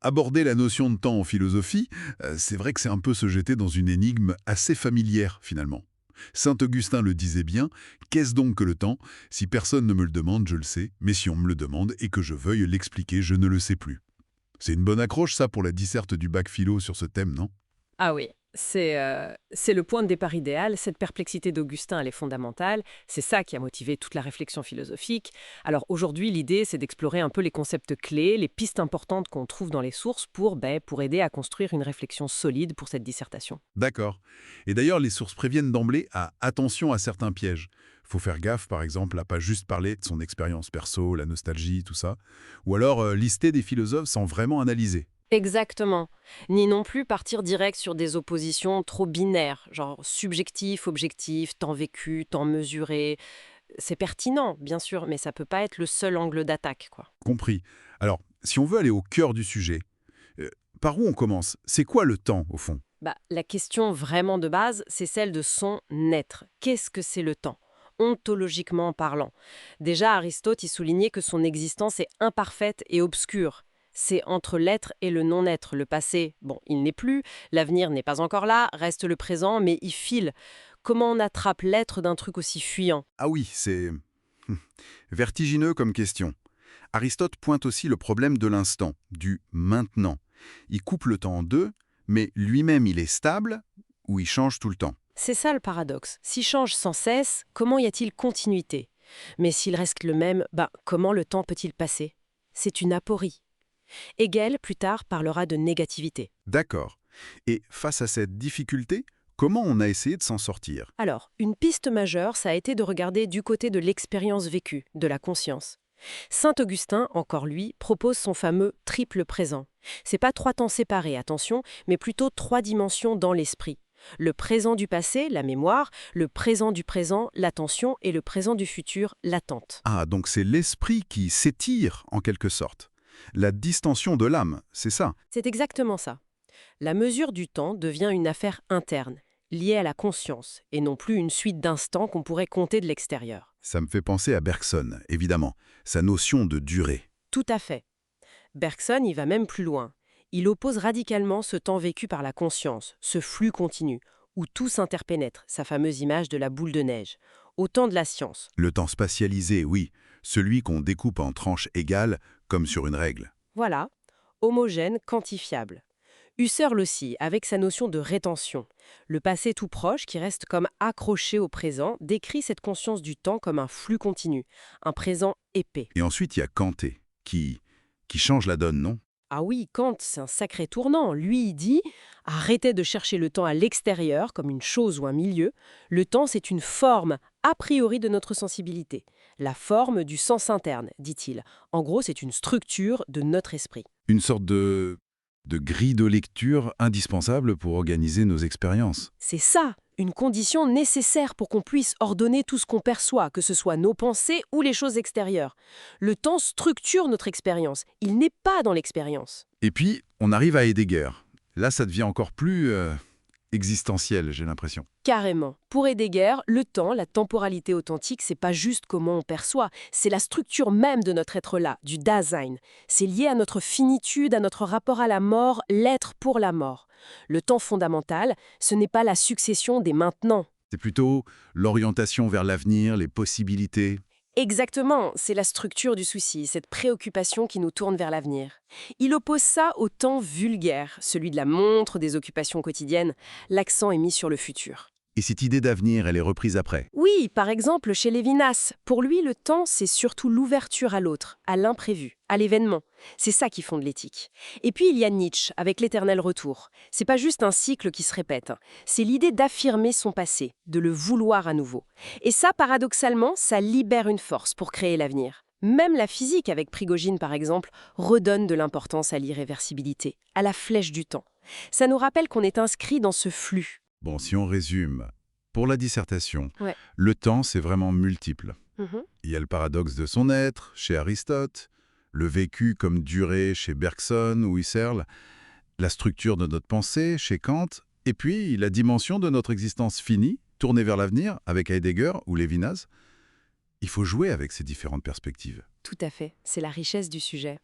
aborder la notion de temps en philosophie, c'est vrai que c'est un peu se jeter dans une énigme assez familière, finalement. Saint Augustin le disait bien, qu'est-ce donc que le temps? Si personne ne me le demande, je le sais, mais si on me le demande et que je veuille l'expliquer, je ne le sais plus. C'est une bonne accroche, ça, pour la disserte du bac philo sur ce thème, non? Ah oui, c'est le point de départ idéal. Cette perplexité d'Augustin, elle est fondamentale. C'est ça qui a motivé toute la réflexion philosophique. Alors aujourd'hui, l'idée, c'est d'explorer un peu les concepts clés, les pistes importantes qu'on trouve dans les sources pour aider à construire une réflexion solide pour cette dissertation. D'accord. Et d'ailleurs, les sources préviennent d'emblée à attention à certains pièges. Faut faire gaffe, par exemple, à pas juste parler de son expérience perso, la nostalgie, tout ça. Ou alors lister des philosophes sans vraiment analyser. Exactement. Ni non plus partir direct sur des oppositions trop binaires, genre subjectif, objectif, temps vécu, temps mesuré. C'est pertinent, bien sûr, mais ça peut pas être le seul angle d'attaque, quoi. Compris. Alors, si on veut aller au cœur du sujet, euh, par où on commence? C'est quoi le temps, au fond? Bah, la question vraiment de base, c'est celle de son être. Qu'est-ce que c'est le temps? Ontologiquement parlant. Déjà, Aristote y soulignait que son existence est imparfaite et obscure. C'est entre l'être et le non-être. Le passé, bon, il n'est plus, l'avenir n'est pas encore là, reste le présent, mais il file. Comment on attrape l'être d'un truc aussi fuyant? Ah oui, c'est vertigineux comme question. Aristote pointe aussi le problème de l'instant, du maintenant. Il coupe le temps en deux, mais lui-même il est stable ou il change tout le temps. C'est ça le paradoxe. S'il change sans cesse, comment y a-t-il continuité? Mais s'il reste le même, bah, comment le temps peut-il passer? C'est une aporie. Hegel, plus tard, parlera de négativité. D'accord. Et face à cette difficulté, comment on a essayé de s'en sortir? Alors, une piste majeure, ça a été de regarder du côté de l'expérience vécue, de la conscience. Saint Augustin, encore lui, propose son fameux triple présent. C'est pas trois temps séparés, attention, mais plutôt trois dimensions dans l'esprit. Le présent du passé, la mémoire, le présent du présent, l'attention, et le présent du futur, l'attente. Ah, donc c'est l'esprit qui s'étire en quelque sorte. La distension de l'âme, c'est ça. C'est exactement ça. La mesure du temps devient une affaire interne, liée à la conscience, et non plus une suite d'instants qu'on pourrait compter de l'extérieur. Ça me fait penser à Bergson, évidemment, sa notion de durée. Tout à fait. Bergson y va même plus loin. Il oppose radicalement ce temps vécu par la conscience, ce flux continu, où tout s'interpénètre, sa fameuse image de la boule de neige, au temps de la science. Le temps spatialisé, oui, celui qu'on découpe en tranches égales, comme sur une règle. Voilà, homogène, quantifiable. Husserl aussi, avec sa notion de rétention. Le passé tout proche, qui reste comme accroché au présent, décrit cette conscience du temps comme un flux continu, un présent épais. Et ensuite, il y a Kanté, qui change la donne, non? Ah oui, Kant, c'est un sacré tournant. Lui, il dit arrêtez de chercher le temps à l'extérieur, comme une chose ou un milieu. Le temps, c'est une forme, a priori, de notre sensibilité. La forme du sens interne, dit-il. En gros, c'est une structure de notre esprit. Une sorte de grille de lecture indispensable pour organiser nos expériences. C'est ça, une condition nécessaire pour qu'on puisse ordonner tout ce qu'on perçoit, que ce soit nos pensées ou les choses extérieures. Le temps structure notre expérience. Il n'est pas dans l'expérience. Et puis, on arrive à Heidegger. Là, ça devient encore plus existentiel, j'ai l'impression. Carrément. Pour Heidegger, le temps, la temporalité authentique, c'est pas juste comment on perçoit, c'est la structure même de notre être-là, du Dasein. C'est lié à notre finitude, à notre rapport à la mort, l'être pour la mort. Le temps fondamental, ce n'est pas la succession des maintenant. C'est plutôt l'orientation vers l'avenir, les possibilités. Exactement, c'est la structure du souci, cette préoccupation qui nous tourne vers l'avenir. Il oppose ça au temps vulgaire, celui de la montre, des occupations quotidiennes. L'accent est mis sur le futur. Et cette idée d'avenir, elle est reprise après. Oui, par exemple, chez Lévinas, pour lui, le temps, c'est surtout l'ouverture à l'autre, à l'imprévu, à l'événement. C'est ça qui fonde l'éthique. Et puis il y a Nietzsche, avec l'éternel retour. C'est pas juste un cycle qui se répète, c'est l'idée d'affirmer son passé, de le vouloir à nouveau. Et ça, paradoxalement, ça libère une force pour créer l'avenir. Même la physique, avec Prigogine par exemple, redonne de l'importance à l'irréversibilité, à la flèche du temps. Ça nous rappelle qu'on est inscrit dans ce flux. Bon, si on résume, pour la dissertation, Ouais. le temps, c'est vraiment multiple. Mhm. Il y a le paradoxe de son être, chez Aristote, le vécu comme durée chez Bergson ou Husserl, la structure de notre pensée chez Kant, et puis la dimension de notre existence finie, tournée vers l'avenir, avec Heidegger ou Lévinas. Il faut jouer avec ces différentes perspectives. Tout à fait, c'est la richesse du sujet.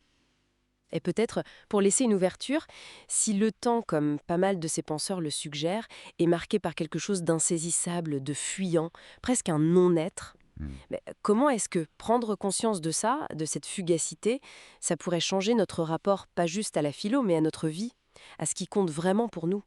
Et peut-être, pour laisser une ouverture, si le temps, comme pas mal de ces penseurs le suggèrent, est marqué par quelque chose d'insaisissable, de fuyant, presque un non-être, Hmm. mais comment est-ce que prendre conscience de ça, de cette fugacité, ça pourrait changer notre rapport pas juste à la philo, mais à notre vie, à ce qui compte vraiment pour nous?